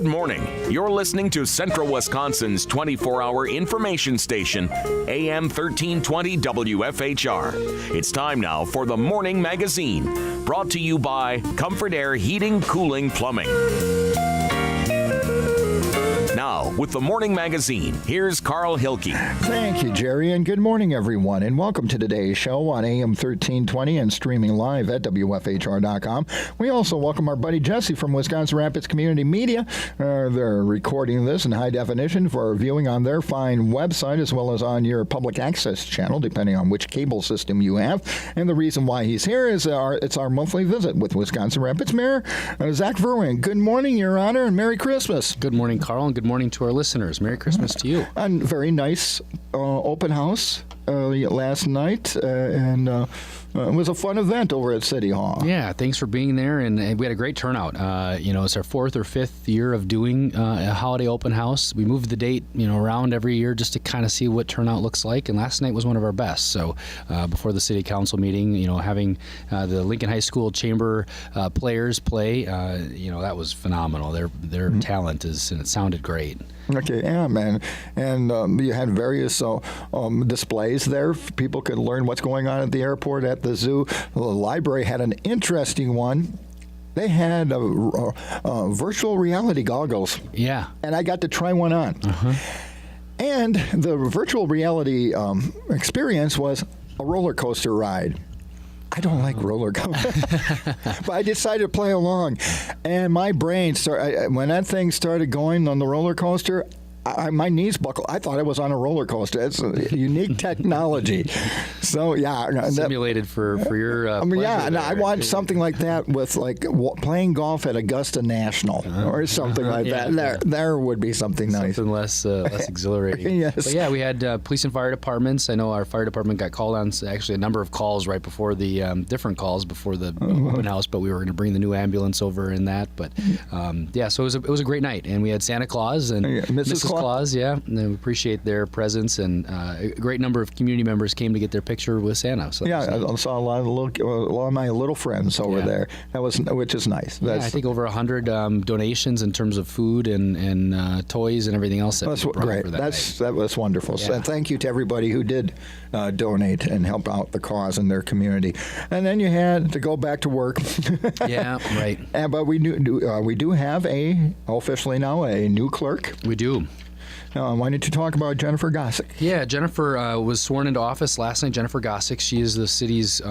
Good morning. You're listening to Central Wisconsin's 24-hour information station, AM 1320 WFHR. It's time now for the Morning Magazine, brought to you by Comfort Air Heating, Cooling, Plumbing. Now, with the Morning Magazine, here's Carl Hilke. Thank you, Jerry, and good morning, everyone, and welcome to today's show on AM 1320 and streaming live at WFHR.com. We also welcome our buddy Jesse from Wisconsin Rapids Community Media. They're recording this in high definition for viewing on their fine website as well as on your public access channel, depending on which cable system you have. And the reason why he's here is it's our monthly visit with Wisconsin Rapids Mayor Zach Vruwink. Good morning, Your Honor, and Merry Christmas. Good morning, Carl, and good morning to our listeners. Merry Christmas to you. And very nice open house last night, and it was a fun event over at City Hall. Yeah, thanks for being there, and we had a great turnout. It's our fourth or fifth year of doing a holiday open house. We moved the date, around every year just to kind of see what turnout looks like, and last night was one of our best. So before the city council meeting, having the Lincoln High School Chamber players play, that was phenomenal. Their talent and it sounded great. Okay, yeah, man. And you had various displays there. People could learn what's going on at the airport, at the zoo. The library had an interesting one. They had virtual reality goggles. Yeah. And I got to try one on. Uh-huh. And the virtual reality experience was a roller coaster ride. I don't like roller coasters, but I decided to play along. And my brain when that thing started going on the roller coaster, my knees buckled. I thought I was on a roller coaster. It's a unique technology. So, yeah. Simulated for your yeah, and I want something like that with, playing golf at Augusta National or something like that. There would be something nice. Something less exhilarating. Yes. But, yeah, we had police and fire departments. I know our fire department got called on, actually, a number of calls right before the, different calls before the open house, but we were going to bring the new ambulance over in that. But, so it was a great night. And we had Santa Claus and Mrs. Claus, yeah, and we appreciate their presence, and a great number of community members came to get their picture with Santa. So I saw a lot of my little friends over there. Which is nice. I think over 100 donations in terms of food and toys and everything else. That's great. That was wonderful. Yeah. So thank you to everybody who did donate and help out the cause in their community. And then you had to go back to work. Yeah, right. But we do have officially now a new clerk. We do. Why don't you talk about Jennifer Gossick? Yeah, Jennifer was sworn into office last night. Jennifer Gossick, she is the city's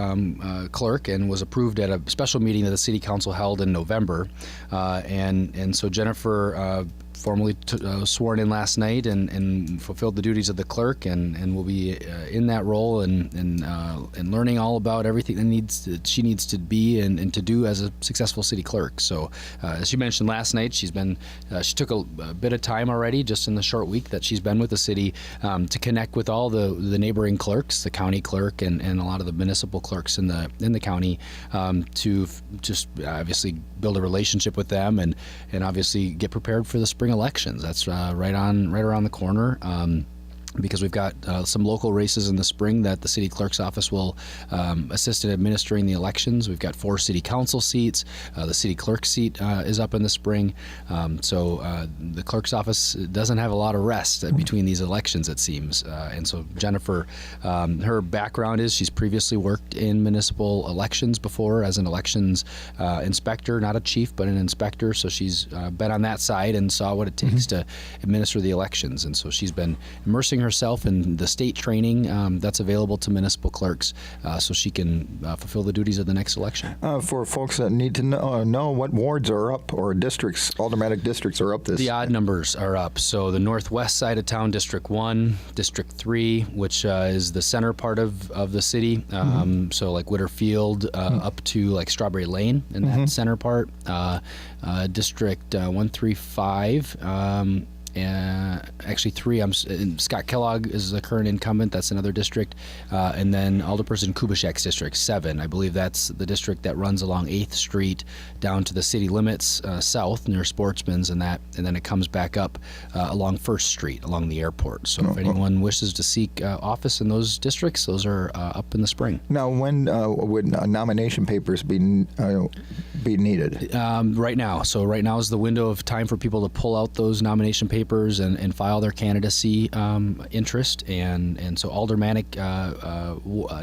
clerk and was approved at a special meeting that the city council held in November. And so Jennifer formally sworn in last night and fulfilled the duties of the clerk and will be in that role and learning all about everything that she needs to be and to do as a successful city clerk. So as she mentioned last night, she took a bit of time already just in the short week that she's been with the city to connect with all the neighboring clerks, the county clerk and a lot of the municipal clerks in the county to just obviously build a relationship with them and obviously get prepared for the spring elections. That's right around the corner. Because we've got some local races in the spring that the city clerk's office will assist in administering the elections. We've got 4 city council seats. The city clerk's seat is up in the spring. So the clerk's office doesn't have a lot of rest between these elections, it seems. And so Jennifer, her background is she's previously worked in municipal elections before as an elections inspector, not a chief, but an inspector. So she's been on that side and saw what it takes to administer the elections. And so she's been immersing herself in the state training that's available to municipal clerks so she can fulfill the duties of the next election. For folks that need to know what wards are up or districts, automatic districts are up this. The odd numbers are up. So the northwest side of town, District 1, District 3, which is the center part of the city. So like Whitterfield up to like Strawberry Lane in that center part. District 135 actually 3. Scott Kellogg is the current incumbent. That's another district. And then Alderperson Kubishek's district, 7. I believe that's the district that runs along 8th Street down to the city limits south near Sportsman's and then it comes back up along 1st Street along the airport. So if anyone wishes to seek office in those districts, those are up in the spring. Now, when would nomination papers be needed? Right now. So right now is the window of time for people to pull out those nomination papers and file their candidacy interest. And so aldermanic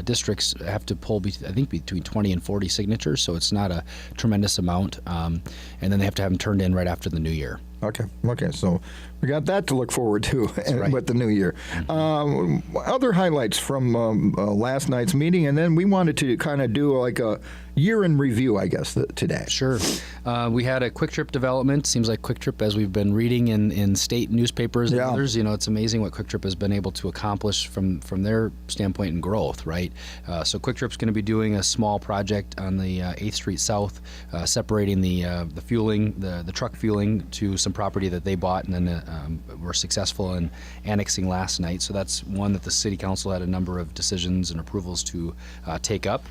districts have to pull, I think, between 20 and 40 signatures. So it's not a tremendous amount. And then they have to have them turned in right after the new year. Okay. So we got that to look forward to right. with the new year. Other highlights from last night's meeting, and then we wanted to kind of do like a year in review, I guess, today. Sure. We had a Quick Trip development. Seems like Quick Trip, as we've been reading in state newspapers and others, it's amazing what Quick Trip has been able to accomplish from their standpoint in growth, right? So Quick Trip's going to be doing a small project on the 8th Street South, separating the fueling, the truck fueling to some property that they bought and then were successful in annexing last night. So that's one that the City Council had a number of decisions and approvals to take up.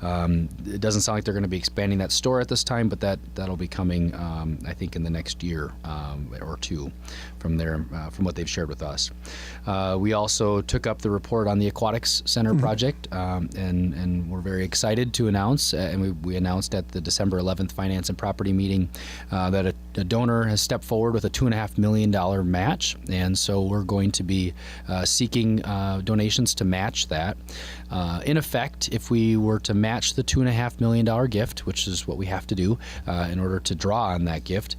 It doesn't sound like they're going to be expanding that store at this time, but that'll be coming, I think, in the next year or two from what they've shared with us. We also took up the report on the Aquatics Center project, and we're very excited to announce, and we announced at the December 11th Finance and Property meeting that a donor has stepped forward with a $2.5 million match, and so we're going to be seeking donations to match that. In effect, if we were to match the $2.5 million gift, which is what we have to do in order to draw on that gift,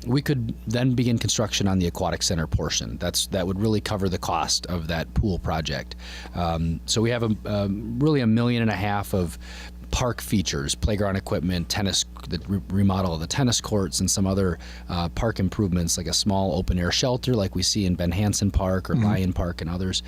we could then begin construction on the Aquatic Center portion. That would really cover the cost of that pool project. So we have really $1.5 million of park features, playground equipment, the remodel of the tennis courts, and some other park improvements, like a small open air shelter like we see in Ben Hansen Park or Lion Park and others.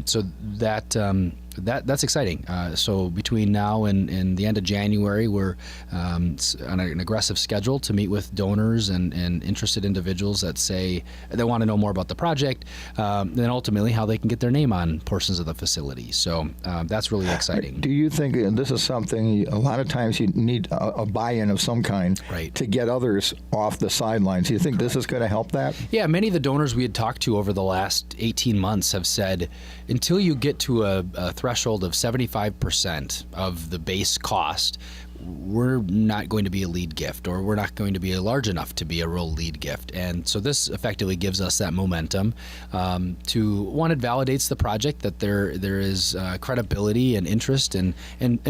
So that's exciting. So between now and the end of January, we're on an aggressive schedule to meet with donors and interested individuals that say they want to know more about the project, and ultimately how they can get their name on portions of the facility. So that's really exciting. Do you think this is something, a lot of times you need a buy-in of some kind to get others off the sidelines? Do you think this is going to help that? Yeah, many of the donors we had talked to over the last 18 months have said, until you get to a threshold of 75% of the base cost, we're not going to be a lead gift, or we're not going to be large enough to be a real lead gift. And so this effectively gives us that momentum to, one, it validates the project, that there is credibility and interest, and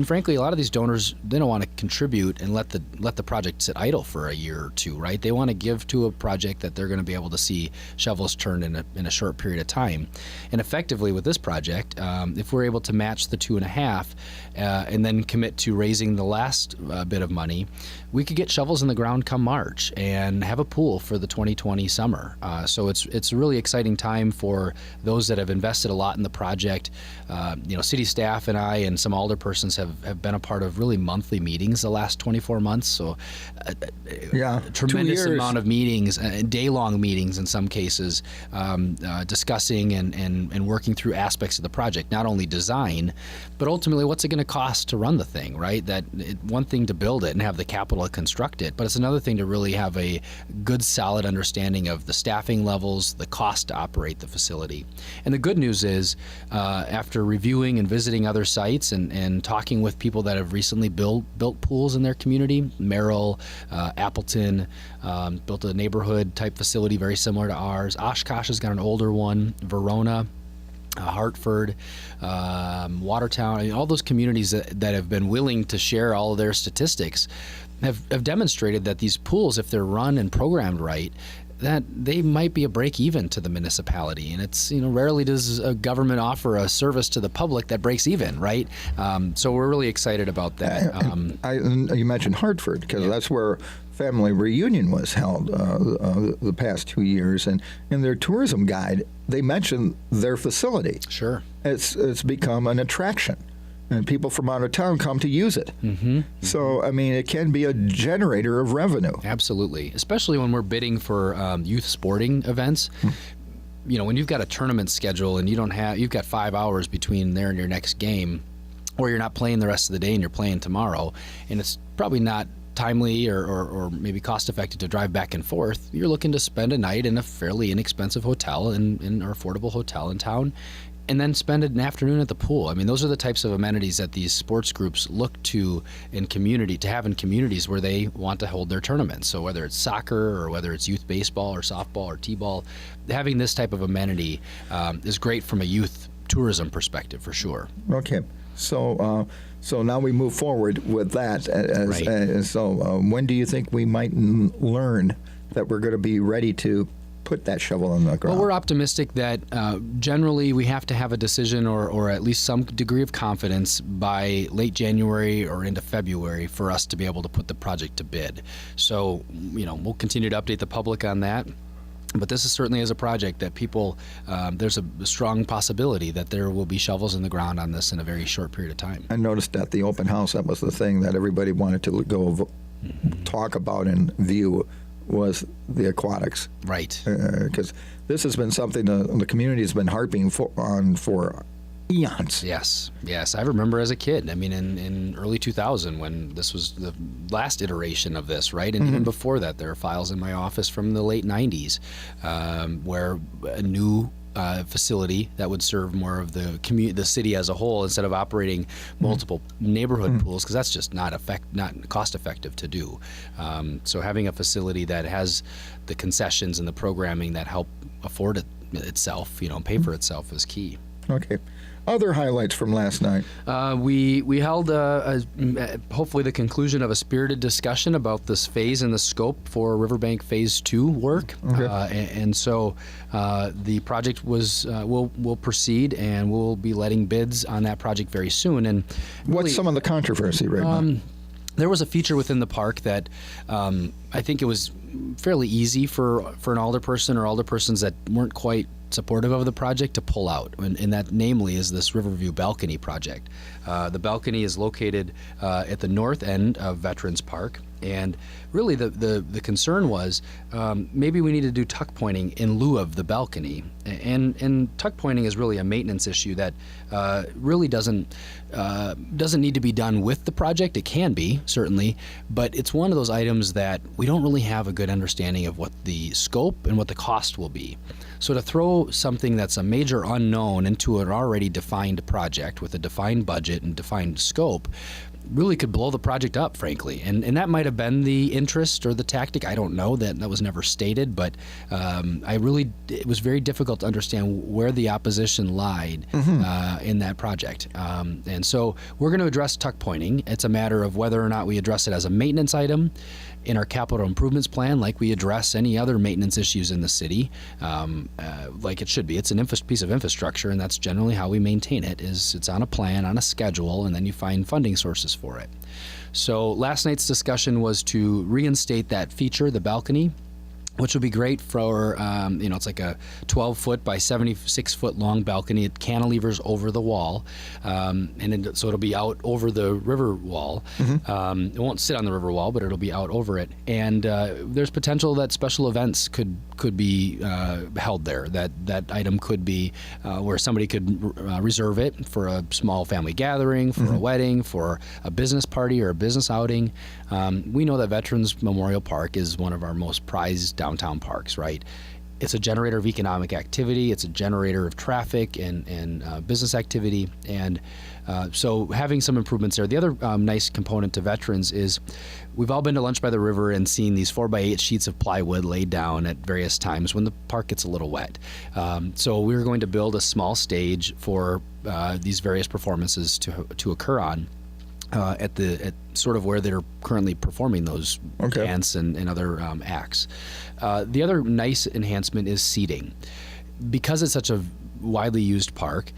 frankly, a lot of these donors, they don't want to contribute and let the project sit idle for a year or two, right? They want to give to a project that they're going to be able to see shovels turned in a short period of time. And effectively with this project, if we're able to match the 2.5 and then commit to raising the last bit of money, we could get shovels in the ground come March and have a pool for the 2020 summer. So it's a really exciting time for those that have invested a lot in the project. City staff and I and some alderpersons have been a part of really monthly meetings the last 24 months. So a tremendous amount of meetings, day-long meetings in some cases, discussing and working through aspects of the project, not only design, but ultimately what's it going to cost to run the thing, right? One thing to build it and have the capital to construct it, but it's another thing to really have a good, solid understanding of the staffing levels, the cost to operate the facility. And the good news is, after reviewing and visiting other sites and talking with people that have recently built pools in their community, Merrill, Appleton, built a neighborhood type facility very similar to ours. Oshkosh has got an older one, Verona, Hartford, Watertown, all those communities that have been willing to share all of their statistics have demonstrated that these pools, if they're run and programmed right, that they might be a break even to the municipality. And it's, rarely does a government offer a service to the public that breaks even, right? So we're really excited about that. You mentioned Hartford, because that's where family reunion was held the past 2 years, and in their tourism guide, they mentioned their facility. Sure. It's become an attraction. and people from out of town come to use it. So, I mean, it can be a generator of revenue. Absolutely, especially when we're bidding for youth sporting events. You know, when you've got a tournament schedule and you've got 5 hours between there and your next game, or you're not playing the rest of the day and you're playing tomorrow, and it's probably not timely or maybe cost effective to drive back and forth, you're looking to spend a night in a fairly inexpensive hotel in or affordable hotel in town, and then spend an afternoon at the pool. I mean, those are the types of amenities that these sports groups look to in communities where they want to hold their tournaments. So whether it's soccer or whether it's youth baseball or softball or t-ball, having this type of amenity is great from a youth tourism perspective for sure. Okay. So now we move forward with that. Right. When do you think we might learn that we're going to be ready to put that shovel in the ground? Well, we're optimistic that generally we have to have a decision or at least some degree of confidence by late January or into February for us to be able to put the project to bid. So, you know, we'll continue to update the public on that. But this is certainly as a project that people, there's a strong possibility that there will be shovels in the ground on this in a very short period of time. I noticed at the open house, that was the thing that everybody wanted to go talk about and view was the aquatics. Right. Because this has been something the community has been harping on for eons. Yes. I remember as a kid, I mean, in early 2000 when this was the last iteration of this, right? And even before that, there are files in my office from the late 90s where a new facility that would serve more of the city as a whole instead of operating multiple neighborhood pools, because that's just not cost effective to do. So having a facility that has the concessions and the programming that help afford it itself, you know, pay for itself is key. Okay. Other highlights from last night. We held hopefully the conclusion of a spirited discussion about this phase and the scope for Riverbank Phase 2 work. Okay. And so the project will proceed, and we'll be letting bids on that project very soon. And really, what's some of the controversy right now? There was a feature within the park that I think it was fairly easy for an alderperson or alderpersons that weren't quite supportive of the project to pull out, and that namely is this Riverview Balcony project. The balcony is located at the north end of Veterans Park, and really the concern was maybe we need to do tuck pointing in lieu of the balcony, and tuck pointing is really a maintenance issue that really doesn't need to be done with the project. It can be, certainly, but it's one of those items that we don't really have a good understanding of what the scope and what the cost will be. So to throw something that's a major unknown into an already defined project with a defined budget and defined scope really could blow the project up, frankly. And that might have been the interest or the tactic. I don't know. That was never stated, but it was very difficult to understand where the opposition lied in that project. And so we're going to address tuck pointing. It's a matter of whether or not we address it as a maintenance item in our capital improvements plan, like we address any other maintenance issues in the city, like it should be. It's an piece of infrastructure, and that's generally how we maintain it. It's on a plan, on a schedule, and then you find funding sources for it. So last night's discussion was to reinstate that feature, the balcony, which would be great for, it's like a 12-foot by 76-foot long balcony. It cantilevers over the wall, so it'll be out over the river wall. It won't sit on the river wall, but it'll be out over it. And there's potential that special events could be held there. That item could be where somebody could reserve it for a small family gathering, for a wedding, for a business party or a business outing. We know that Veterans Memorial Park is one of our most prized downtown parks, right? It's a generator of economic activity. It's a generator of traffic and business activity. And so having some improvements there. The other nice component to veterans is we've all been to Lunch by the River and seen these 4x8 sheets of plywood laid down at various times when the park gets a little wet. So we're going to build a small stage for these various performances to occur on. At sort of where they're currently performing those dance and other acts. The other nice enhancement is seating. Because it's such a widely used park,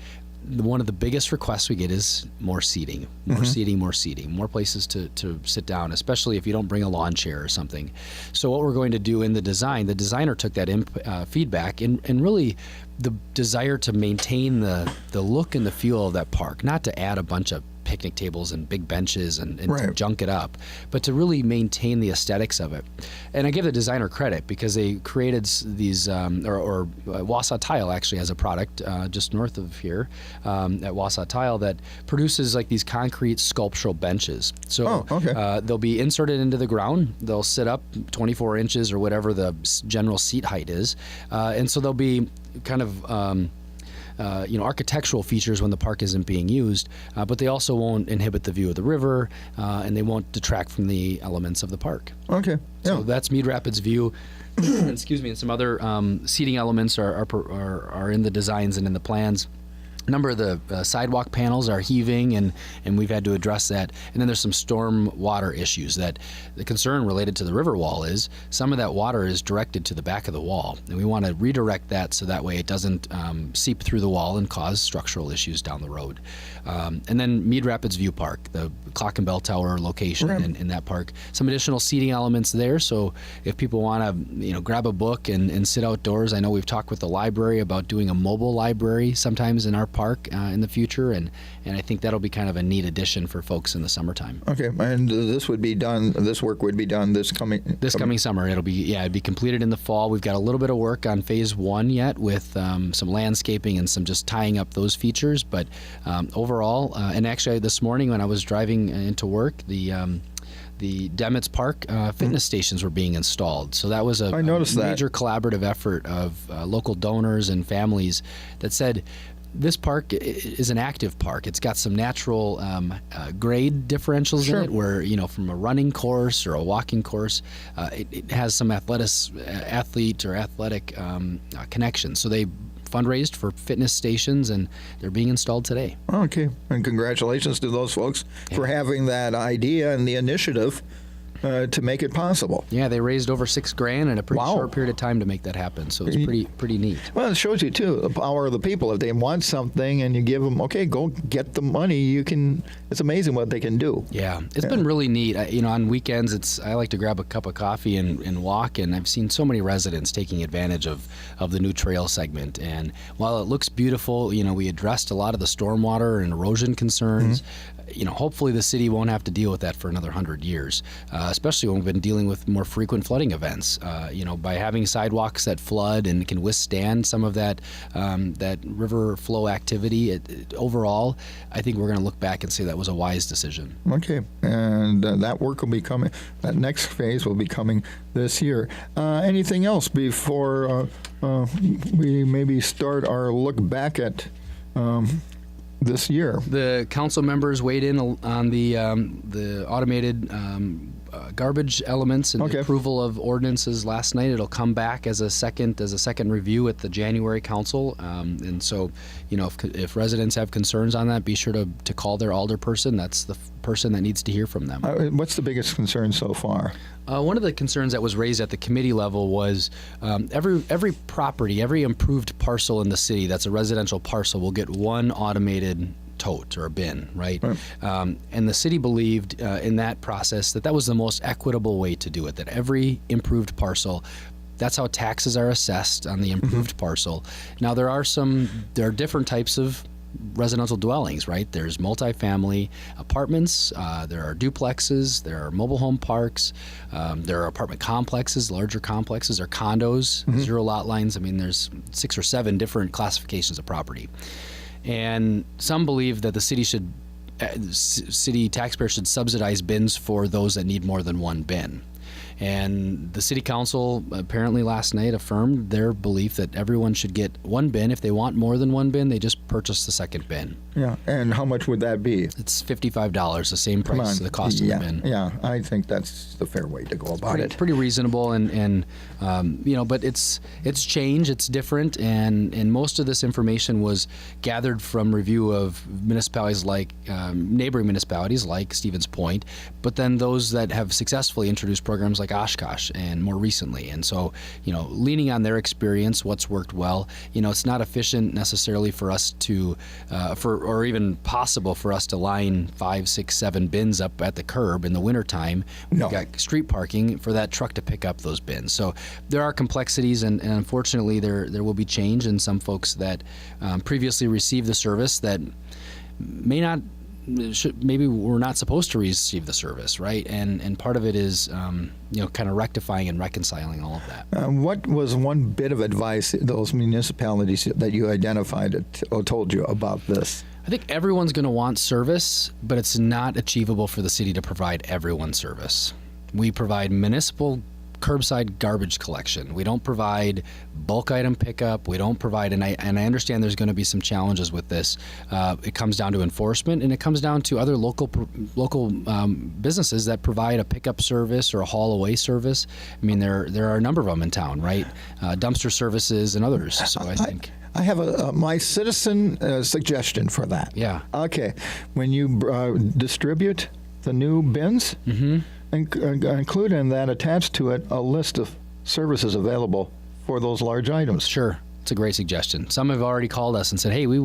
one of the biggest requests we get is more seating, more places to sit down, especially if you don't bring a lawn chair or something. So what we're going to do in the designer took that feedback and really the desire to maintain the look and the feel of that park, not to add a bunch of picnic tables and big benches and Right. to junk it up, but to really maintain the aesthetics of it. And I give the designer credit because they created these, or Wausau Tile actually has a product just north of here at Wausau Tile that produces like these concrete sculptural benches. So they'll be inserted into the ground. They'll sit up 24 inches or whatever the general seat height is, and so they'll be kind of architectural features when the park isn't being used, but they also won't inhibit the view of the river, and they won't detract from the elements of the park. Okay. Yeah. So that's Mead Rapids View. Excuse me, and some other seating elements are in the designs and in the plans. A number of the sidewalk panels are heaving, and we've had to address that. And then there's some storm water issues that the concern related to the river wall is some of that water is directed to the back of the wall. And we want to redirect that so that way it doesn't seep through the wall and cause structural issues down the road. And then Mead Rapids View Park, the clock and bell tower location in that park. Some additional seating elements there. So if people want to grab a book and sit outdoors, I know we've talked with the library about doing a mobile library sometimes in our park in the future, and I think that'll be kind of a neat addition for folks in the summertime. Okay, and this work would be done this coming summer. It'd be completed in the fall. We've got a little bit of work on phase 1 yet with some landscaping and some just tying up those features, but overall, and actually this morning when I was driving into work, the Demetz Park fitness stations were being installed. So that was a major collaborative effort of local donors and families that said, this park is an active park. It's got some natural grade differentials in it where, from a running course or a walking course, it has some athletic connection. So they fundraised for fitness stations, and they're being installed today. Okay, and congratulations to those folks for having that idea and the initiative to make it possible. Yeah, they raised over $6,000 in a pretty short period of time to make that happen. So it's pretty neat. Well, it shows you too the power of the people. If they want something and you give them, go get the money, you can. It's amazing what they can do. Yeah, it's been really neat. On weekends, I like to grab a cup of coffee and walk, and I've seen so many residents taking advantage of the new trail segment. And while it looks beautiful, we addressed a lot of the stormwater and erosion concerns. Hopefully the city won't have to deal with that for another 100 years, especially when we've been dealing with more frequent flooding events. By having sidewalks that flood and can withstand some of that river flow activity, overall, I think we're going to look back and say that was a wise decision. Okay, and that work will be coming, that next phase will be coming this year. Anything else before we maybe start our look back at this year? The council members weighed in on the automated garbage elements and the approval of ordinances last night. It'll come back as a second review at the January council. And so, if residents have concerns on that, be sure to call their alderperson. That's the person that needs to hear from them. What's the biggest concern so far? One of the concerns that was raised at the committee level was every property, every improved parcel in the city that's a residential parcel will get one automated tote or a bin, right? And the city believed in that process that was the most equitable way to do it, that every improved parcel, that's how taxes are assessed on the improved parcel. Now, there are different types of residential dwellings, right? There's multifamily apartments, there are duplexes, there are mobile home parks, there are apartment complexes, larger complexes, or condos, zero lot lines. I mean, there's 6 or 7 different classifications of property. And some believe that the city taxpayers should subsidize bins for those that need more than one bin. And the city council apparently last night affirmed their belief that everyone should get one bin. If they want more than one bin, they just purchase the second bin. Yeah, and how much would that be? It's $55, the same price as the cost of the bin. Yeah, I think that's the fair way to go about it. Pretty reasonable, and but it's change, it's different, and most of this information was gathered from review of municipalities like neighboring municipalities like Stevens Point, but then those that have successfully introduced programs like Oshkosh and more recently. And so, leaning on their experience, what's worked well, it's not efficient necessarily for us to, or even possible for us to line 5, 6, 7 bins up at the curb in the wintertime. We've got street parking for that truck to pick up those bins. So there are complexities, and unfortunately there will be change, and some folks that previously received the service that may not maybe we're not supposed to receive the service, right? And part of it is kind of rectifying and reconciling all of that. What was one bit of advice those municipalities that you identified told you about this? I think everyone's going to want service, but it's not achievable for the city to provide everyone service. We provide municipal curbside garbage collection. We don't provide bulk item pickup. We don't provide, and I understand there's going to be some challenges with this. It comes down to enforcement, and it comes down to other local businesses that provide a pickup service or a haul away service. I mean, there are a number of them in town, right? Dumpster services and others. So I think. I have my citizen suggestion for that. Yeah. Okay. When you distribute the new bins, include in that, attached to it, a list of services available for those large items. Sure. It's a great suggestion. Some have already called us and said, hey, we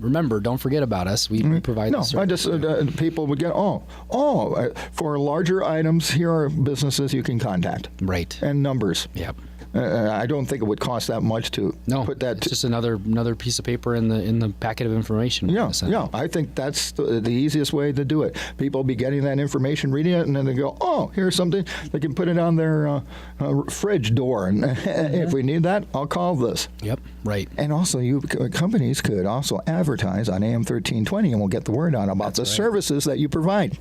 remember, don't forget about us. We provide this service. I just, people would get, for larger items, here are businesses you can contact. Right. And numbers. Yep. I don't think it would cost that much to put that. It's just another piece of paper in the packet of information. Yeah. I think that's the easiest way to do it. People be getting that information, reading it, and then they go, "Oh, here's something." They can put it on their fridge door, and if we need that, I'll call this. Yep. Right. And also, you companies could also advertise on AM 1320, and we'll get the word out about the services that you provide.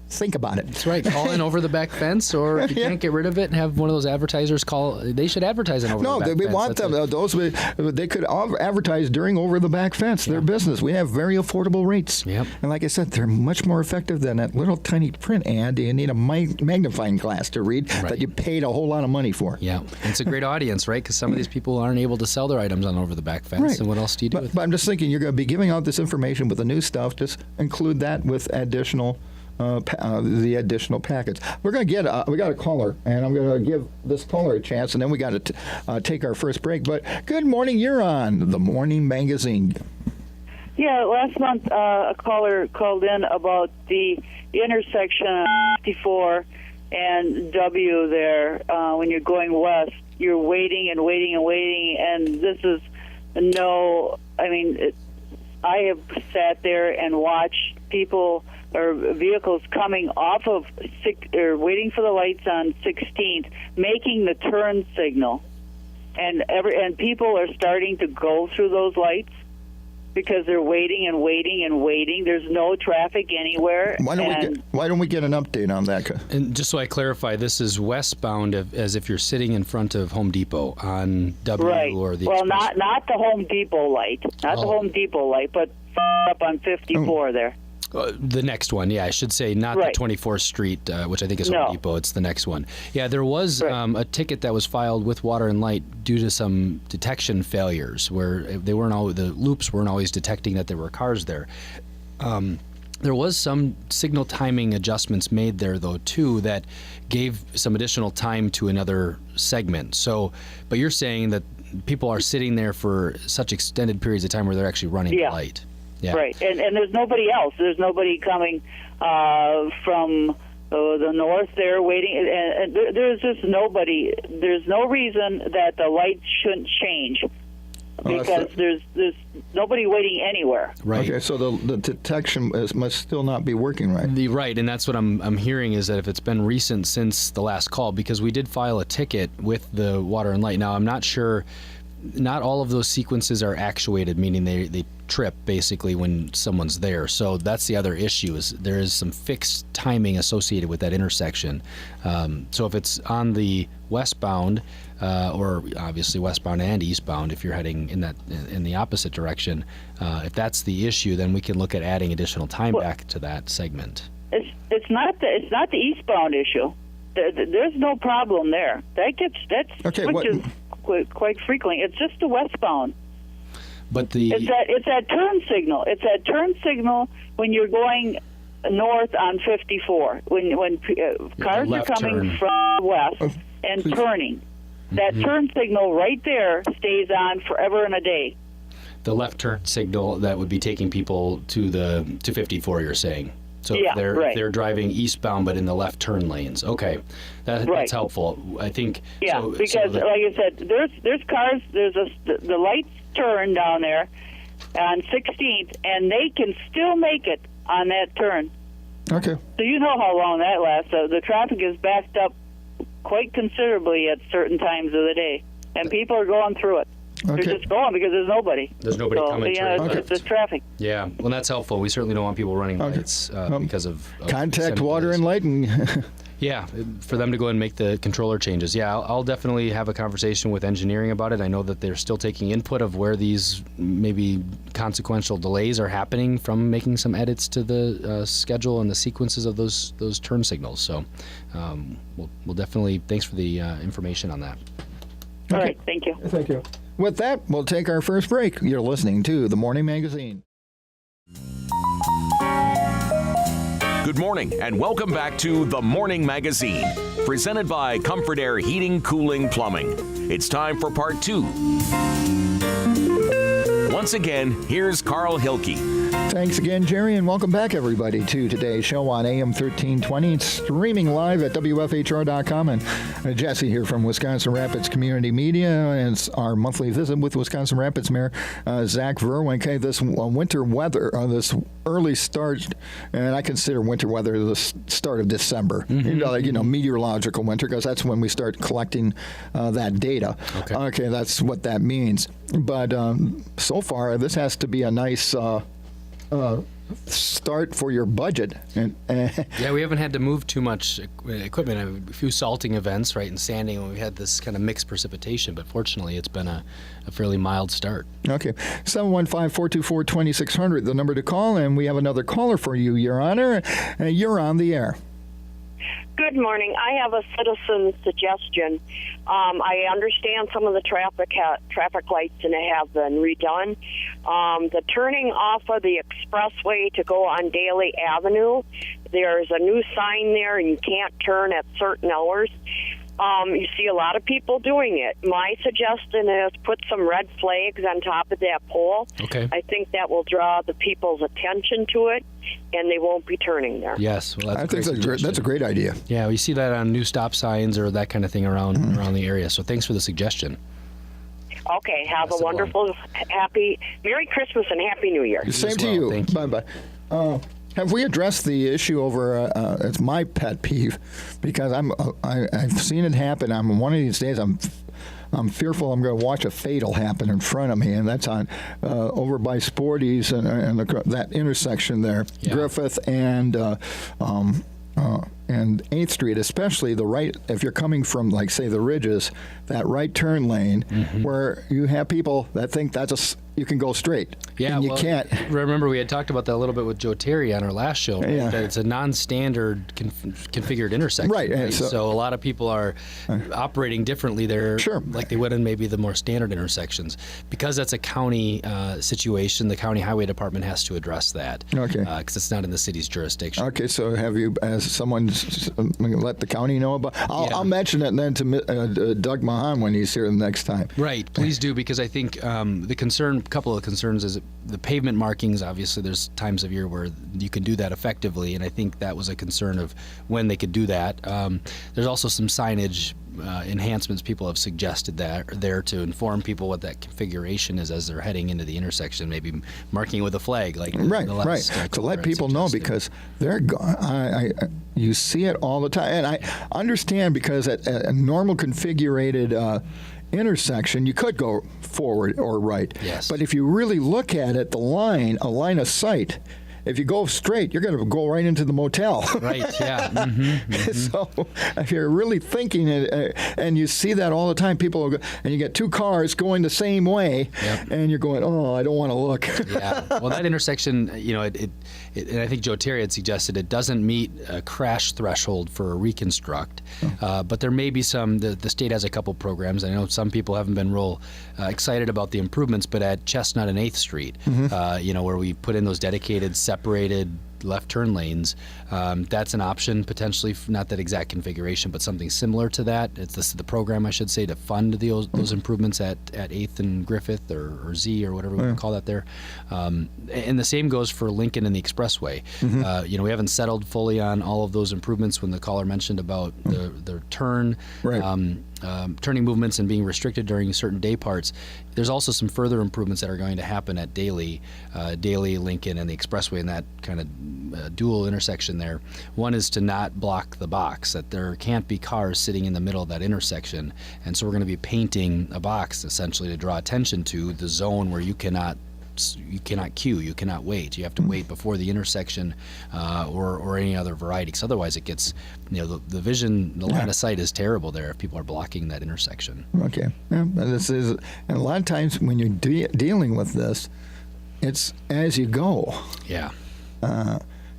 Think about it. That's right. Call in over the back fence, or if you can't get rid of it and have one of those advertisers call. They should advertise it over the back fence. No, we want them. They could advertise during over the back fence. Their business. We have very affordable rates. Yep. And like I said, they're much more effective than that little tiny print ad. You need a magnifying glass to read that you paid a whole lot of money for. Yeah. It's a great audience, right? Because some of these people aren't able to sell their items on over the back fence. Right. And what else do you do? But I'm just thinking, you're going to be giving out this information with the new stuff. Just include that with additional. The additional packets. We're going to get we got a caller, and I'm going to give this caller a chance, and then we got to take our first break. But good morning, you're on the Morning Magazine. Yeah, last month a caller called in about the intersection of 54 and W there. When you're going west, you're waiting and waiting and waiting, and this is I have sat there and watched people or vehicles coming off of waiting for the lights on 16th, making the turn signal, and people are starting to go through those lights because they're waiting and waiting and waiting. There's no traffic anywhere. Why don't we get an update on that? And just so I clarify, this is westbound, as if you're sitting in front of Home Depot on W right. or the. Well, Express. not the Home Depot light, the Home Depot light, but up on 54 there. The next one, I should say, not the 24th Street, which I think is Home Depot. It's the next one. Yeah, there was a ticket that was filed with Water and Light due to some detection failures, where the loops weren't always detecting that there were cars there. There was some signal timing adjustments made there, though, too, that gave some additional time to another segment. So, but you're saying that people are sitting there for such extended periods of time where they're actually running the light. Yeah. Right, and there's nobody else. There's nobody coming from the north there waiting, and there's just nobody. There's no reason that the lights shouldn't change because there's nobody waiting anywhere. Right. Okay, so the detection must still not be working right. Right, and that's what I'm hearing is that if it's been recent since the last call, because we did file a ticket with the Water and Light. Now, I'm not sure. Not all of those sequences are actuated, meaning they trip basically when someone's there. So that's the other issue, is there is some fixed timing associated with that intersection. So if it's on the westbound, or obviously westbound and eastbound, if you're heading in the opposite direction, if that's the issue, then we can look at adding additional time back to that segment. It's not the eastbound issue. There's no problem there. That switches quite frequently. It's just the westbound. But it's that turn signal. It's that turn signal when you're going north on 54. When cars are coming from west and turning, that turn signal right there stays on forever and a day. The left turn signal that would be taking people to 54. You're saying. So they're driving eastbound, but in the left turn lanes. Okay, that's helpful. I think. Yeah, because like I said, there's cars. The lights turn down there on 16th, and they can still make it on that turn. Okay. So you know how long that lasts. The traffic is backed up quite considerably at certain times of the day, and people are going through it. Okay. They're just going because there's nobody. There's nobody coming. It's the traffic. Yeah, well, that's helpful. We certainly don't want people running lights because of Contact, semi water, delays. and lighting. Yeah, for them to go and make the controller changes. Yeah, I'll definitely have a conversation with engineering about it. I know that they're still taking input of where these maybe consequential delays are happening from making some edits to the schedule and the sequences of those turn signals. So we'll definitely, thanks for the information on that. All right, thank you. Thank you. With that, we'll take our first break. You're listening to The Morning Magazine. Good morning and welcome back to The Morning Magazine, presented by Comfort Air Heating, Cooling, Plumbing. It's time for part 2. Once again, here's Carl Hilke. Thanks again, Jerry, and welcome back, everybody, to today's show on AM 1320. It's streaming live at WFHR.com. And Jesse here from Wisconsin Rapids Community Media, and it's our monthly visit with Wisconsin Rapids Mayor Zach Vruwink. Hey, this winter weather, this early start, and I consider winter weather the start of December. Meteorological winter, because that's when we start collecting that data. Okay, that's what that means. But so far, this has to be a nice start for your budget. Yeah, we haven't had to move too much equipment. A few salting events, right, and sanding, and we've had this kind of mixed precipitation, but fortunately it's been a fairly mild start. Okay. 715-424-2600, the number to call, and we have another caller for you, Your Honor. You're on the air. Good morning. I have a citizen suggestion. I understand some of the traffic lights have been redone. The turning off of the expressway to go on Daly Avenue, there's a new sign there, and you can't turn at certain hours. You see a lot of people doing it. My suggestion is put some red flags on top of that pole. Okay. I think that will draw the people's attention to it, and they won't be turning there. Yes, well, I think that's a great idea. Yeah, we see that on new stop signs or that kind of thing around the area. So thanks for the suggestion. Okay, have a wonderful, happy Merry Christmas and Happy New Year. Same to well. you. Thank you. Bye-bye. Have we addressed the issue over? It's my pet peeve because I've seen it happen. One of these days I'm fearful I'm going to watch a fatal happen in front of me, and that's on over by Sporty's and that intersection there, Yeah. Griffith and 8th Street, especially the right, if you're coming from, like, say, the Ridges, that right turn lane where you have people that think you can go straight. Yeah, and you can't. Remember, we had talked about that a little bit with Joe Terry on our last show, right? Yeah. That it's a non-standard configured intersection. Right. So a lot of people are operating differently there, Sure. like they would in maybe the more standard intersections. Because that's a county situation, the county highway department has to address that. Okay. Because it's not in the city's jurisdiction. Okay, so have you, as someone, let the county know about? I'll mention it then to Doug Mahan when he's here the next time. Right, please do, because I think a couple of concerns is the pavement markings. Obviously, there's times of year where you can do that effectively, and I think that was a concern of when they could do that. There's also some signage enhancements people have suggested there to inform people what that configuration is as they're heading into the intersection, maybe marking with a flag, like Right. to let people know, because you see it all the time, and I understand, because at a normal configurated intersection, you could go forward or right. Yes. But if you really look at it, a line of sight, if you go straight, you're going to go right into the motel. Right, yeah. So if you're really thinking it, and you see that all the time, people will go, and you get two cars going the same way, and you're going, oh, I don't want to look. Yeah. Well, that intersection, and I think Joe Terry had suggested it doesn't meet a crash threshold for a reconstruct, but there may be some. The state has a couple programs. I know some people haven't been real excited about the improvements, but at Chestnut and 8th Street, where we put in those dedicated, separated left turn lanes, that's an option potentially, not that exact configuration, but something similar to that. It's the program, I should say, to fund those improvements at 8th and Griffith or Z or whatever we can call that there. And the same goes for Lincoln and the Expressway. We haven't settled fully on all of those improvements when the caller mentioned about the turn. Right. turning movements and being restricted during certain day parts, there's also some further improvements that are going to happen at Daly, Lincoln, and the Expressway in that kind of dual intersection there. One is to not block the box, that there can't be cars sitting in the middle of that intersection. And so we're going to be painting a box essentially to draw attention to the zone where you cannot queue, you cannot wait. You have to wait before the intersection or any other variety, because otherwise it gets, the vision, the line of sight is terrible there if people are blocking that intersection. Okay. Yeah, and a lot of times when you're dealing with this, it's as you go. Yeah.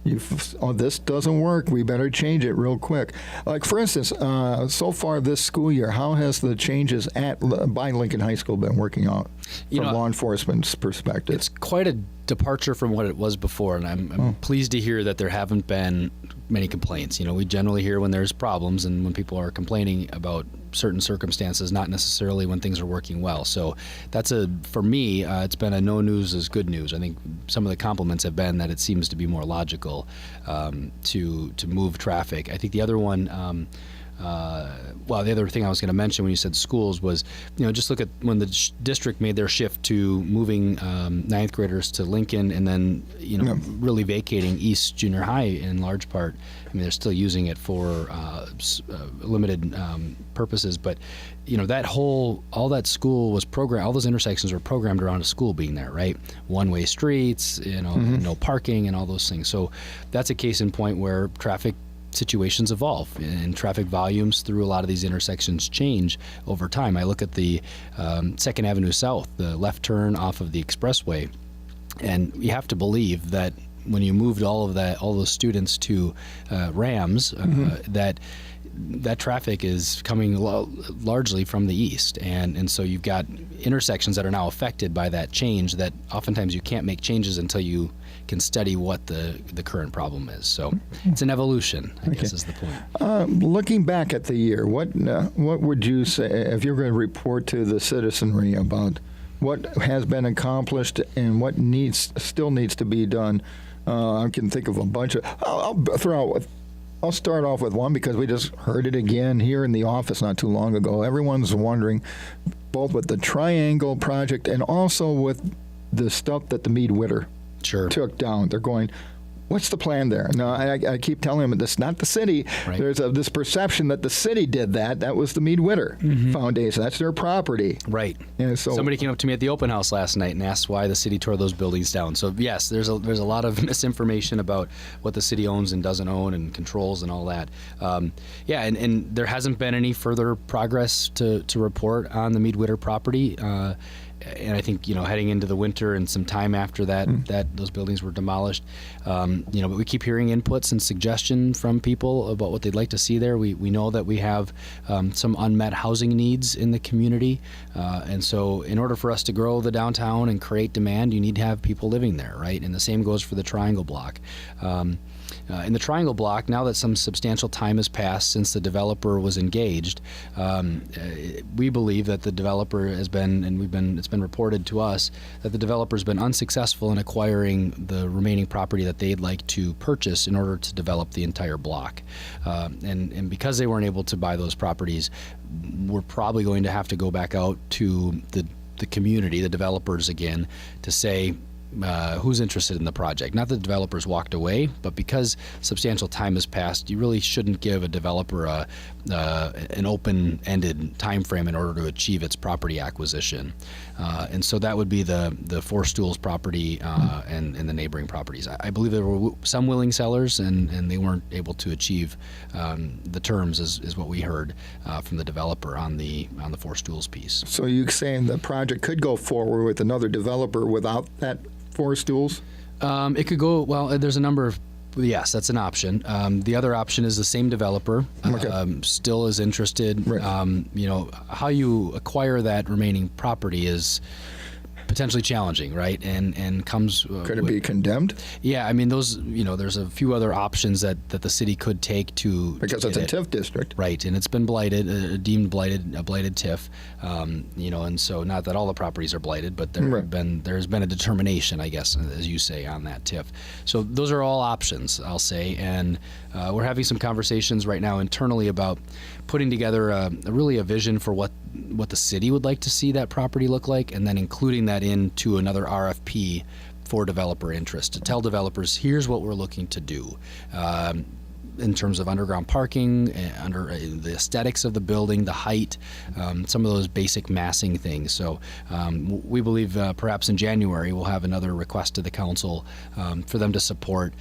This doesn't work. We better change it real quick. Like, for instance, so far this school year, how has the changes by Lincoln High School been working out from law enforcement's perspective? It's quite a departure from what it was before, and I'm pleased to hear that there haven't been many complaints. We generally hear when there's problems and when people are complaining about certain circumstances, not necessarily when things are working well. So for me, it's been a no news is good news. I think some of the compliments have been that it seems to be more logical to move traffic. I think the other one, the other thing I was going to mention when you said schools was, just look at when the district made their shift to moving ninth graders to Lincoln and then, really vacating East Junior High in large part. I mean, they're still using it for limited purposes, but all that school was programmed. All those intersections were programmed around a school being there, right? One-way streets, no parking, and all those things. So that's a case in point where traffic situations evolve and traffic volumes through a lot of these intersections change over time. I look at the 2nd Avenue South, the left turn off of the Expressway, and you have to believe that when you moved all those students to Rams, that traffic is coming largely from the east, and so you've got intersections that are now affected by that change that oftentimes you can't make changes until you can study what the current problem is. So it's an evolution, I guess is the point. Looking back at the year, what would you say if you're going to report to the citizenry about what has been accomplished and what still needs to be done? I can think of a bunch of. I'll start off with one because we just heard it again here in the office not too long ago. Everyone's wondering, both with the Triangle project and also with the stuff that the Mead-Witter took down. They're going, what's the plan there? No, I keep telling them it's not the city. Right. There's this perception that the city did that. That was the Mead-Witter Foundation. That's their property. Right. And so somebody came up to me at the open house last night and asked why the city tore those buildings down. So yes, there's a lot of misinformation about what the city owns and doesn't own and controls and all that. And there hasn't been any further progress to report on the Mead-Witter property. And I think, heading into the winter and some time after that, those buildings were demolished. But we keep hearing inputs and suggestions from people about what they'd like to see there. We know that we have some unmet housing needs in the community. And so in order for us to grow the downtown and create demand, you need to have people living there, right? And the same goes for the Triangle Block. In the Triangle Block, now that some substantial time has passed since the developer was engaged, we believe that the developer has been, and it's been reported to us, that the developer's been unsuccessful in acquiring the remaining property that they'd like to purchase in order to develop the entire block. And because they weren't able to buy those properties, we're probably going to have to go back out to the community, the developers again, to say, who's interested in the project. Not that the developers walked away, but because substantial time has passed, you really shouldn't give a developer an open-ended time frame in order to achieve its property acquisition. And so that would be the Four Stools property and the neighboring properties. I believe there were some willing sellers, and they weren't able to achieve the terms, is what we heard from the developer on the Four Stools piece. So you're saying the project could go forward with another developer without that Four Stools? It could go, there's a number of, yes, that's an option. The other option is the same developer still is interested. Right. How you acquire that remaining property is potentially challenging, right? And comes Could it be condemned? Yeah, I mean those. There's a few other options that the city could take to Because it's a TIF district, right? And it's been blighted, deemed blighted, a blighted TIF. And so not that all the properties are blighted, but there's been a determination, I guess, as you say, on that TIF. So those are all options, I'll say, and we're having some conversations right now internally about putting together a vision for what the city would like to see that property look like, and then including that into another RFP for developer interest to tell developers, here's what we're looking to do. In terms of underground parking, under the aesthetics of the building, the height, some of those basic massing things. So we believe perhaps in January we'll have another request to the council for them to support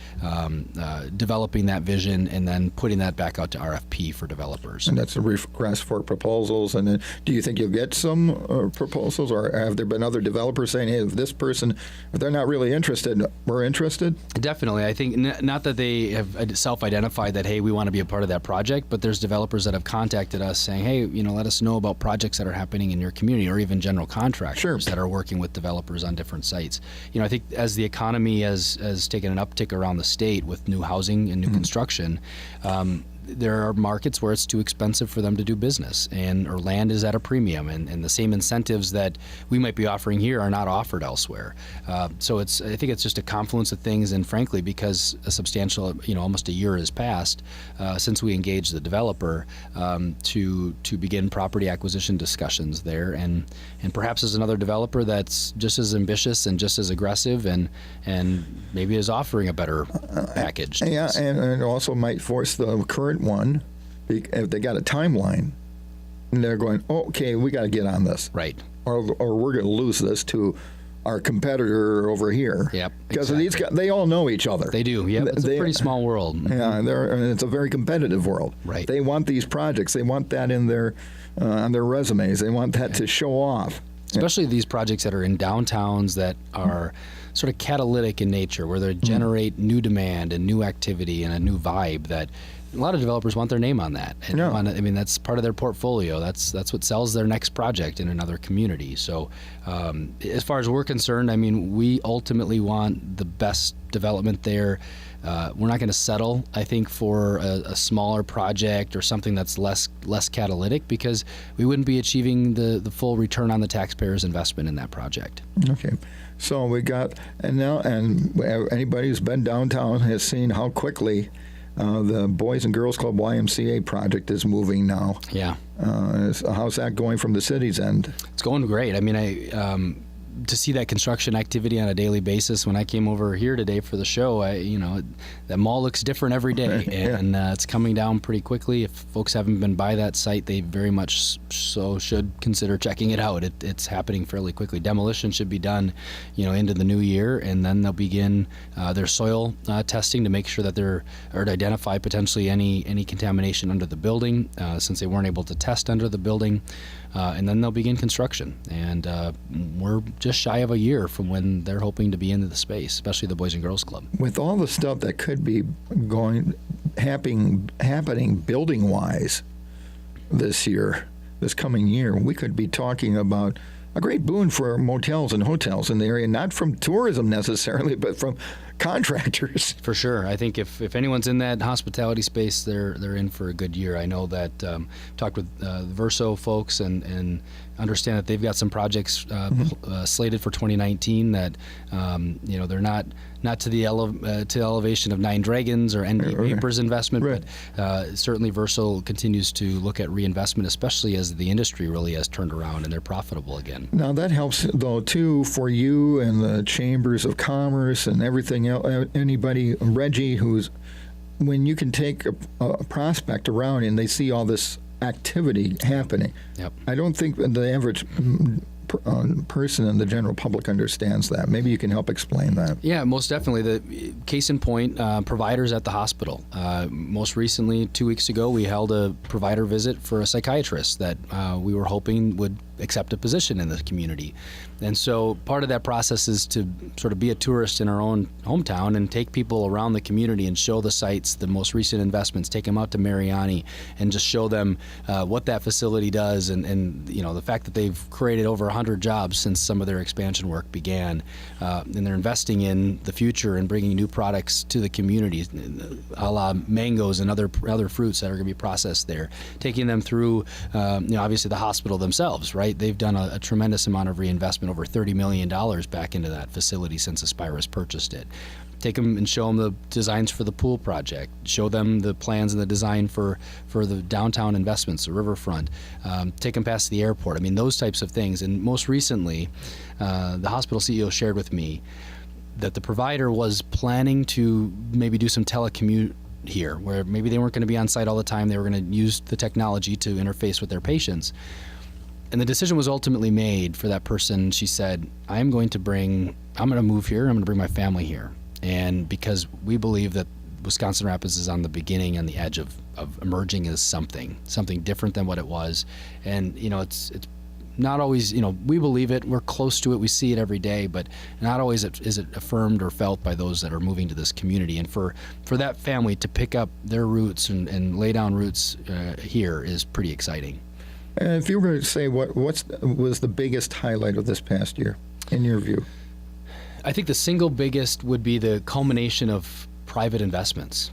developing that vision and then putting that back out to RFP for developers. And that's a request for proposals. And then do you think you'll get some proposals, or have there been other developers saying, hey, if this person, if they're not really interested, we're interested? Definitely. I think not that they have self-identified that, hey, we want to be a part of that project, but there's developers that have contacted us saying, hey, let us know about projects that are happening in your community, or even general contractors that are working with developers on different sites. I think as the economy has taken an uptick around the state with new housing and new construction, there are markets where it's too expensive for them to do business, or land is at a premium, and the same incentives that we might be offering here are not offered elsewhere. So I think it's just a confluence of things, and frankly, because a substantial, almost a year has passed since we engaged the developer to begin property acquisition discussions there, and perhaps there's another developer that's just as ambitious and just as aggressive, and maybe is offering a better package. Yeah, and it also might force the current one, if they got a timeline, and they're going, okay, we got to get on this, right? Or we're going to lose this to our competitor over here. Yep. Because these guys, they all know each other. They do. Yep. It's a pretty small world. Yeah, and it's a very competitive world. Right. They want these projects. They want that in their on their resumes. They want that to show off. Especially these projects that are in downtowns that are sort of catalytic in nature, where they generate new demand and new activity and a new vibe that a lot of developers want their name on that. And that's part of their portfolio. That's what sells their next project in another community. So as far as we're concerned, we ultimately want the best development there. We're not going to settle, I think, for a smaller project or something that's less catalytic, because we wouldn't be achieving the full return on the taxpayer's investment in that project. Okay. So we got, and anybody who's been downtown has seen how quickly the Boys and Girls Club YMCA project is moving now. Yeah. How's that going from the city's end? It's going great. To see that construction activity on a daily basis. When I came over here today for the show, that mall looks different every day, and it's coming down pretty quickly. If folks haven't been by that site, they very much so should consider checking it out. It's happening fairly quickly. Demolition should be done, into the new year, and then they'll begin their soil testing to make sure that to identify potentially any contamination under the building, since they weren't able to test under the building. And then they'll begin construction. And we're just shy of a year from when they're hoping to be into the space, especially the Boys and Girls Club. With all the stuff that could be happening building-wise this coming year, we could be talking about a great boon for motels and hotels in the area, not from tourism necessarily, but from contractors. For sure. I think if anyone's in that hospitality space, they're in for a good year. I know that talked with the Verso folks and understand that they've got some projects slated for 2019 that they're not to the elevation of Nine Dragons or ND Vapors investment, but certainly Verso continues to look at reinvestment, especially as the industry really has turned around and they're profitable again. Now that helps though too for you and the chambers of commerce and everything else. Anybody, Reggie, when you can take a prospect around and they see all this activity happening. Yep. I don't think the average person in the general public understands that. Maybe you can help explain that. Yeah, most definitely. The case in point, providers at the hospital. Most recently, 2 weeks ago, we held a provider visit for a psychiatrist that we were hoping would accept a position in the community. And so part of that process is to sort of be a tourist in our own hometown and take people around the community and show the sites, the most recent investments, take them out to Mariani and just show them what that facility does and the fact that they've created over 100 jobs since some of their expansion work began. And they're investing in the future and bringing new products to the community, a la mangoes and other fruits that are going to be processed there, taking them through, obviously the hospital themselves, right? They've done a tremendous amount of reinvestment, over $30 million back into that facility since Aspirus purchased it. Take them and show them the designs for the pool project. Show them the plans and the design for the downtown investments, the riverfront. Take them past the airport. I mean, those types of things. And most recently, the hospital CEO shared with me that the provider was planning to maybe do some telecommute here, where maybe they weren't going to be on site all the time. They were going to use the technology to interface with their patients. And the decision was ultimately made for that person. She said, I'm going to move here. I'm going to bring my family here. And because we believe that Wisconsin Rapids is on the beginning and the edge of emerging as something different than what it was. And, it's not always, we believe it, we're close to it, we see it every day, but not always is it affirmed or felt by those that are moving to this community. And for that family to pick up their roots and lay down roots here is pretty exciting. If you were going to say what was the biggest highlight of this past year, in your view? I think the single biggest would be the culmination of private investments.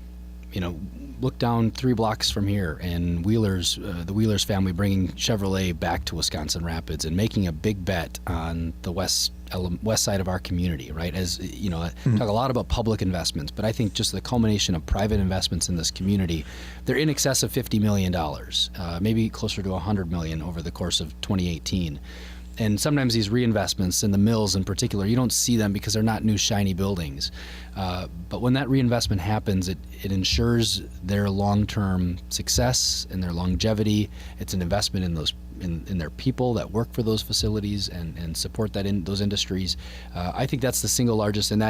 Look down 3 blocks from here, and the Wheelers family bringing Chevrolet back to Wisconsin Rapids and making a big bet on the west side of our community, right? As I talk a lot about public investments, but I think just the culmination of private investments in this community, they're in excess of $50 million, maybe closer to $100 million over the course of 2018. And sometimes these reinvestments in the mills in particular, you don't see them because they're not new shiny buildings. But when that reinvestment happens, it ensures their long-term success and their longevity. It's an investment in their people that work for those facilities and support those industries. I think that's the single largest, and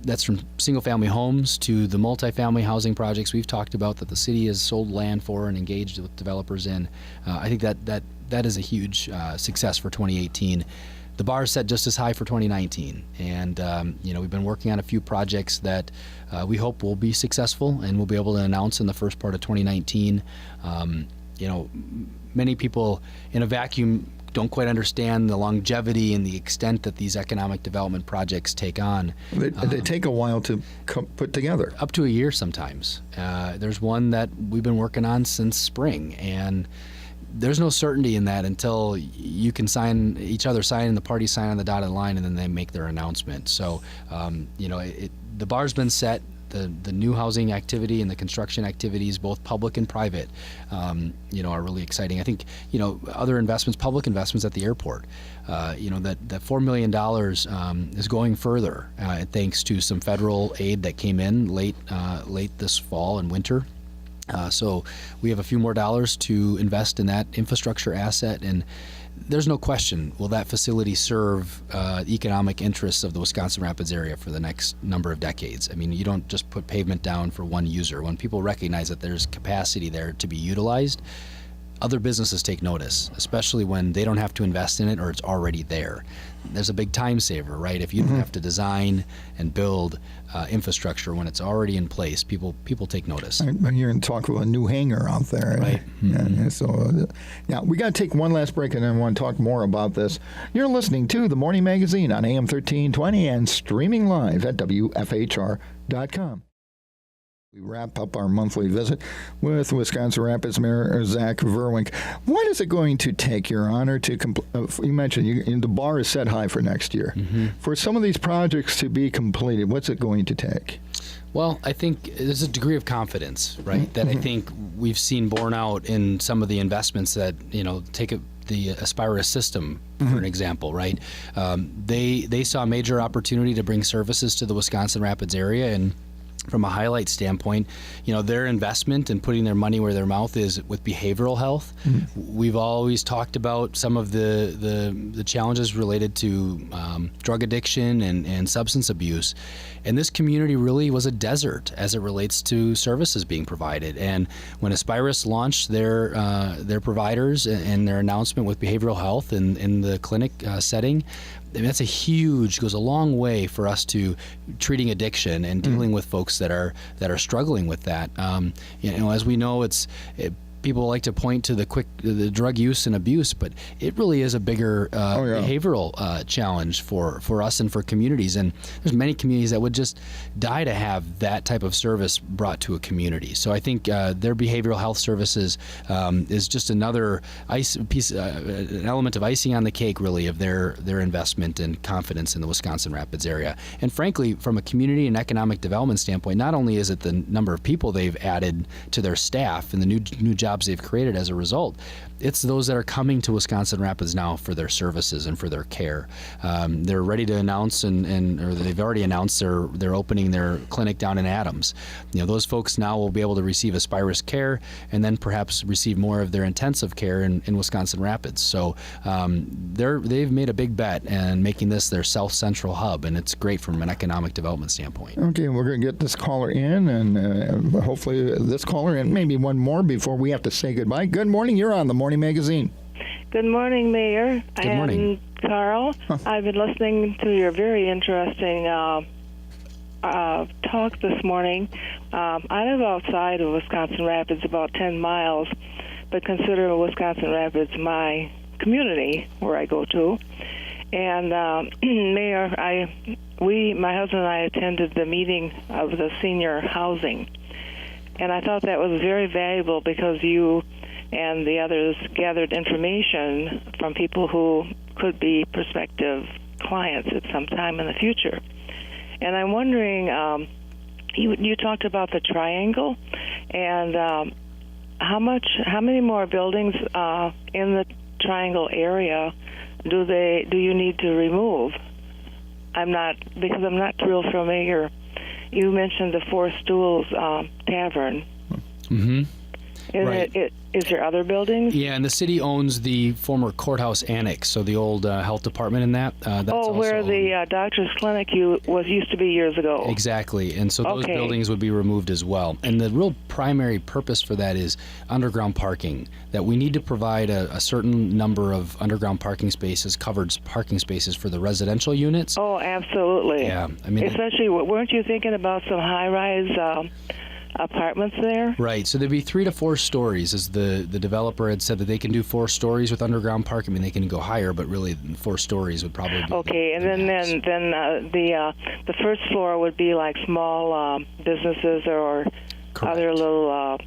that's from single-family homes to the multifamily housing projects we've talked about that the city has sold land for and engaged with developers in. I think that is a huge success for 2018. The bar is set just as high for 2019, and we've been working on a few projects that we hope will be successful and we'll be able to announce in the first part of 2019. Many people in a vacuum don't quite understand the longevity and the extent that these economic development projects take on. They take a while to put together. Up to a year sometimes. There's one that we've been working on since spring, and there's no certainty in that until you can each other sign and the parties sign on the dotted line, and then they make their announcement. So, the bar's been set. The new housing activity and the construction activities, both public and private, are really exciting. I think, other investments, public investments at the airport, that $4 million is going further thanks to some federal aid that came in late this fall and winter. So we have a few more dollars to invest in that infrastructure asset, and there's no question, will that facility serve economic interests of the Wisconsin Rapids area for the next number of decades? I mean, you don't just put pavement down for one user. When people recognize that there's capacity there to be utilized, other businesses take notice, especially when they don't have to invest in it or it's already there. There's a big time saver, right? If you don't have to design and build infrastructure when it's already in place, people take notice. I'm hearing talk of a new hangar out there. Right. Mm-hmm. So, we got to take one last break, and then I want to talk more about this. You're listening to The Morning Magazine on AM 1320 and streaming live at WFHR.com. We wrap up our monthly visit with Wisconsin Rapids Mayor Zach Vruwink. What is it going to take, Your Honor, you mentioned the bar is set high for next year. Mm-hmm. For some of these projects to be completed, what's it going to take? Well, I think there's a degree of confidence, right, that I think we've seen borne out in some of the investments that, take the Aspirus system, for an example, right? They saw a major opportunity to bring services to the Wisconsin Rapids area, and from a highlight standpoint, their investment and putting their money where their mouth is with behavioral health. Mm-hmm. We've always talked about some of the challenges related to drug addiction and substance abuse. And this community really was a desert as it relates to services being provided. And when Aspirus launched their providers and their announcement with behavioral health in the clinic setting, that's goes a long way for us to treating addiction and dealing with folks that are struggling with that. As we know, people like to point to the drug use and abuse, but it really is a bigger behavioral challenge for us and for communities. And there's many communities that would just die to have that type of service brought to a community. So I think their behavioral health services is just another an element of icing on the cake, really, of their investment and confidence in the Wisconsin Rapids area. And frankly, from a community and economic development standpoint, not only is it the number of people they've added to their staff and the new jobs they've created as a result, it's those that are coming to Wisconsin Rapids now for their services and for their care. They're ready to announce, or they've already announced they're opening their clinic down in Adams. Those folks now will be able to receive Aspirus care and then perhaps receive more of their intensive care in Wisconsin Rapids. So they've made a big bet and making this their South Central hub, and it's great from an economic development standpoint. Okay, we're going to get this caller in, and hopefully this caller and maybe one more before we have to say goodbye. Good morning. You're on the Morning Magazine. Good morning, Mayor. Good morning. Carl. I've been listening to your very interesting talk this morning. I live outside of Wisconsin Rapids, about 10 miles, but consider Wisconsin Rapids my community where I go to. And Mayor, my husband and I attended the meeting of the senior housing, and I thought that was very valuable because you and the others gathered information from people who could be prospective clients at some time in the future. And I'm wondering, you talked about the triangle, and how many more buildings in the triangle area do you need to remove? Because I'm not real familiar. You mentioned the Four Stools Tavern. Mm-hmm. Right. Is there other buildings? Yeah, and the city owns the former courthouse annex, so the old health department in that. That's where the doctor's clinic used to be years ago. Exactly, and so those buildings would be removed as well. And the real primary purpose for that is underground parking, that we need to provide a certain number of underground parking spaces, covered parking spaces for the residential units. Oh, absolutely. Yeah, I mean, especially, weren't you thinking about some high-rise apartments there? Right. So there'd be 3 to 4 stories, as the developer had said that they can do 4 stories with underground parking. I mean, they can go higher, but really 4 stories would probably be okay. And then the first floor would be like small businesses or Correct. Other little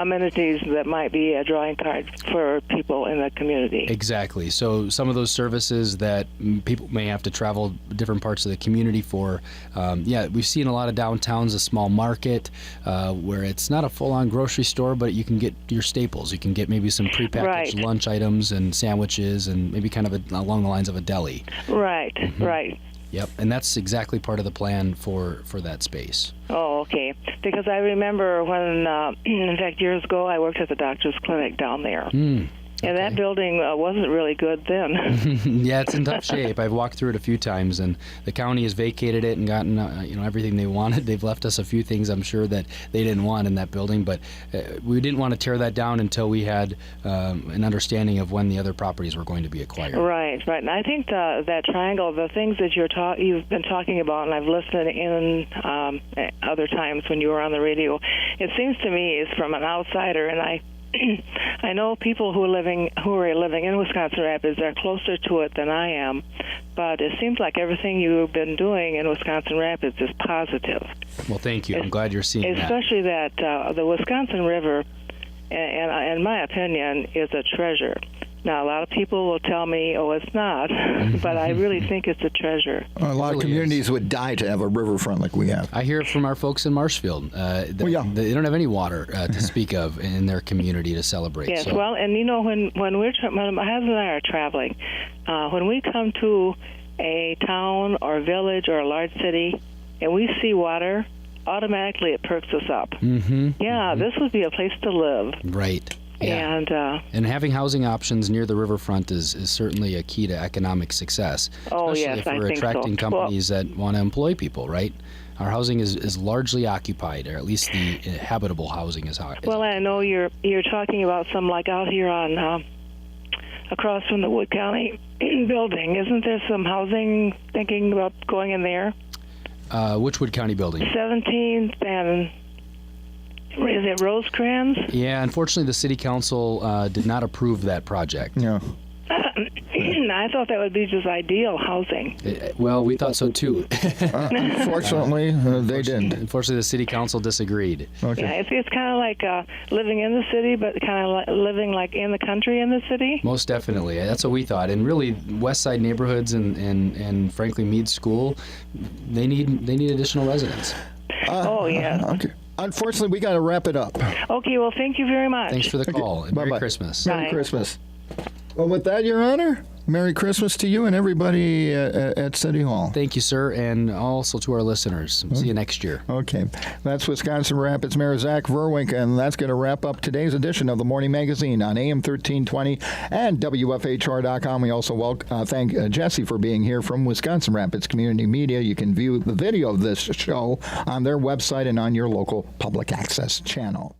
amenities that might be a drawing card for people in the community. Exactly. So some of those services that people may have to travel different parts of the community for. We've seen a lot of downtowns, a small market where it's not a full-on grocery store, but you can get your staples. You can get maybe some prepackaged lunch items and sandwiches and maybe kind of along the lines of a deli. Right, Mm-hmm. right. Yep, and that's exactly part of the plan for that space. Oh, okay. Because I remember when, in fact, years ago, I worked at the doctor's clinic down there. And that building wasn't really good then. Yeah, it's in tough shape. I've walked through it a few times, and the county has vacated it and gotten everything they wanted. They've left us a few things, I'm sure, that they didn't want in that building, but we didn't want to tear that down until we had an understanding of when the other properties were going to be acquired. Right. And I think that triangle, the things that you've been talking about, and I've listened in other times when you were on the radio, it seems to me, is from an outsider, and I know people who are living in Wisconsin Rapids are closer to it than I am, but it seems like everything you've been doing in Wisconsin Rapids is positive. Well, thank you. I'm glad you're seeing that. Especially that the Wisconsin River, and in my opinion, is a treasure. Now, a lot of people will tell me, oh, it's not, but I really think it's a treasure. A lot of communities would die to have a riverfront like we have. I hear it from our folks in Marshfield. They don't have any water to speak of in their community to celebrate. Yes, so. well, and when my husband and I are traveling, when we come to a town or village or a large city and we see water, automatically it perks us up. This would be a place to live. Right. Yeah. And having housing options near the riverfront is certainly a key to economic success. Especially if we're attracting companies that want to employ people, right? Our housing is largely occupied, or at least the habitable housing is high. Well, I know you're talking about some like out here on across from the Wood County building. Isn't there some housing thinking about going in there? Which Wood County building? 17th and Is it Rosecrans? Yeah, unfortunately, the city council did not approve that project. Yeah. I thought that would be just ideal housing. Well, we thought so too. Unfortunately, they didn't. Unfortunately, the city council disagreed. Okay. Yeah, it's kind of like living in the city, but kind of like living like in the country in the city. Most definitely. That's what we thought. And really, West Side neighborhoods and frankly, Meade School, they need additional residents. Oh, yeah. Okay. Unfortunately, we got to wrap it up. Okay, well, thank you very much. Thanks for the call. And Bye-bye. Merry Christmas. Merry Bye. Christmas. Well, with that, Your Honor, Merry Christmas to you and everybody at City Hall. Thank you, sir, and also to our listeners. See you next year. Okay. That's Wisconsin Rapids Mayor Zach Vruwink, and that's going to wrap up today's edition of the Morning Magazine on AM 1320 and WFHR.com. We also thank Jesse for being here from Wisconsin Rapids Community Media. You can view the video of this show on their website and on your local public access channel.